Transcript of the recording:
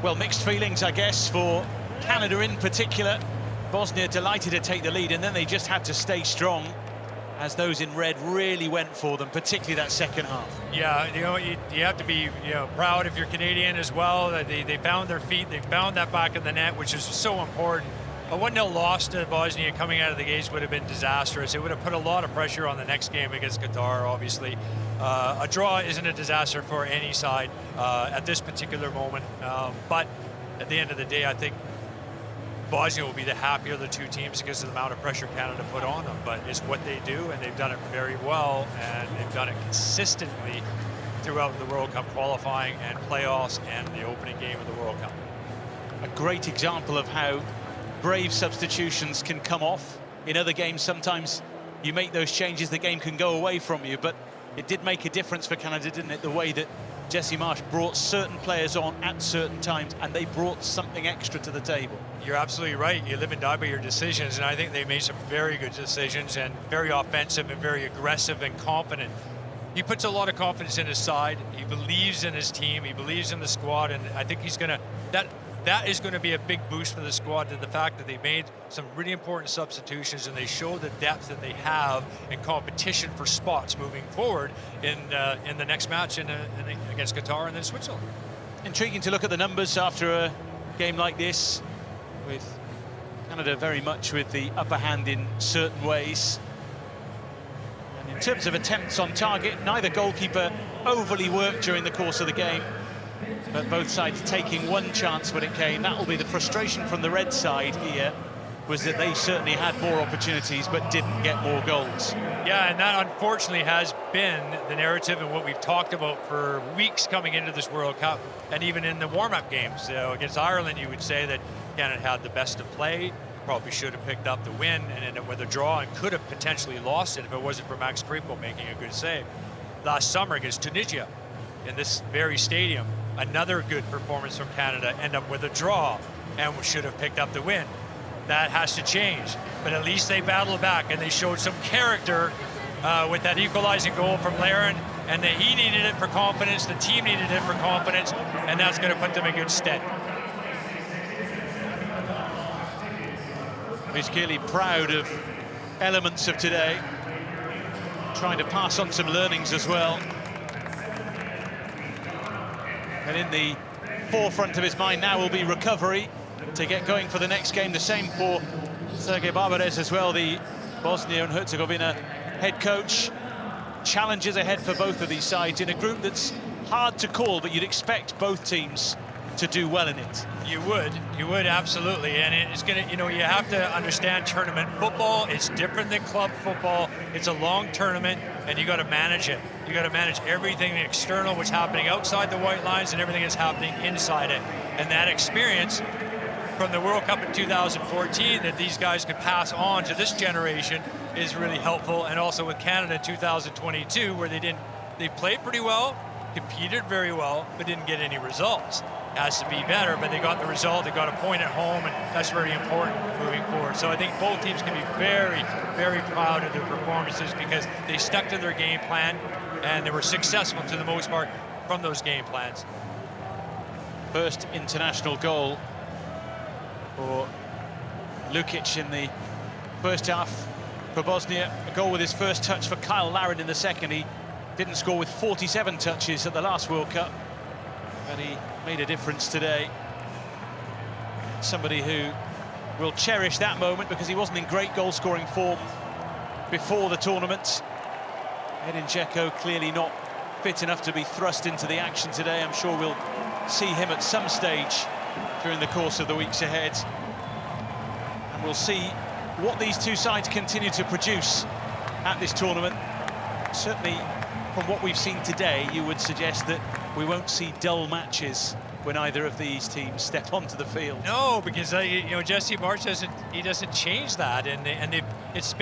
Well, mixed feelings, I guess, for Canada in particular. Bosnia delighted to take the lead, and then they just had to stay strong as those in red really went for them, particularly that second half. Yeah, you have to be proud if you're Canadian as well, that they found their feet, they found that back of the net, which is so important. A 1-0 loss to Bosnia coming out of the gates would have been disastrous. It would have put a lot of pressure on the next game against Qatar, obviously. A draw isn't a disaster for any side at this particular moment. But at the end of the day, I think Bosnia will be the happier of the two teams because of the amount of pressure Canada put on them. But it's what they do, and they've done it very well, and they've done it consistently throughout the World Cup qualifying and playoffs and the opening game of the World Cup. A great example of how brave substitutions can come off. In other games, sometimes you make those changes, the game can go away from you, but it did make a difference for Canada, didn't it? The way that Jesse Marsch brought certain players on at certain times, and they brought something extra to the table. You're absolutely right. You live and die by your decisions, and I think they made some very good decisions and very offensive and very aggressive and confident. He puts a lot of confidence in his side. He believes in his team. He believes in the squad, and I think he's going to that is going to be a big boost for the squad, to the fact that they made some really important substitutions and they show the depth that they have in competition for spots moving forward in the next match against Qatar and then Switzerland. Intriguing to look at the numbers after a game like this, with Canada very much with the upper hand in certain ways. And in terms of attempts on target, neither goalkeeper overly worked during the course of the game, but both sides taking one chance when it came. That will be the frustration from the red side here, was that they certainly had more opportunities but didn't get more goals. Yeah, and that unfortunately has been the narrative and what we've talked about for weeks coming into this World Cup, and even in the warm-up games. So against Ireland, you would say that Canada had the best of play, probably should have picked up the win and ended up with a draw, and could have potentially lost it if it wasn't for Max Kripo making a good save. Last summer against Tunisia in this very stadium, another good performance from Canada, end up with a draw, and we should have picked up the win. That has to change, but at least they battled back and they showed some character with that equalizing goal from Larin, and that he needed it for confidence, the team needed it for confidence, and that's going to put them in good stead. He's clearly proud of elements of today, trying to pass on some learnings as well. And in the forefront of his mind now will be recovery to get going for the next game. The same for Selesainya Babak as well, the Bosnia and Herzegovina head coach. Challenges ahead for both of these sides in a group that's hard to call, but you'd expect both teams to do well in it. You would absolutely, and it's gonna, you have to understand tournament football. It's different than club football. It's a long tournament, and you got to manage it. You got to manage everything external, what's happening outside the white lines, and everything that's happening inside it. And that experience from the World Cup in 2014 that these guys could pass on to this generation is really helpful. And also with Canada in 2022, where they played pretty well, competed very well, but didn't get any results. Has to be better, but they got the result. They got a point at home, and that's very important moving forward. So I think both teams can be very, very proud of their performances because they stuck to their game plan and they were successful to the most part from those game plans. First international goal for Lukic in the first half for Bosnia. A goal with his first touch for Kyle Larin in the second. He didn't score with 47 touches at the last World Cup, but he made a difference today. Somebody who will cherish that moment because he wasn't in great goal-scoring form before the tournament. Edin Dzeko clearly not fit enough to be thrust into the action today. I'm sure we'll see him at some stage during the course of the weeks ahead. And we'll see what these two sides continue to produce at this tournament. Certainly, from what we've seen today, you would suggest that we won't see dull matches when either of these teams step onto the field. No, because Jesse Marsch doesn't change that, and it's been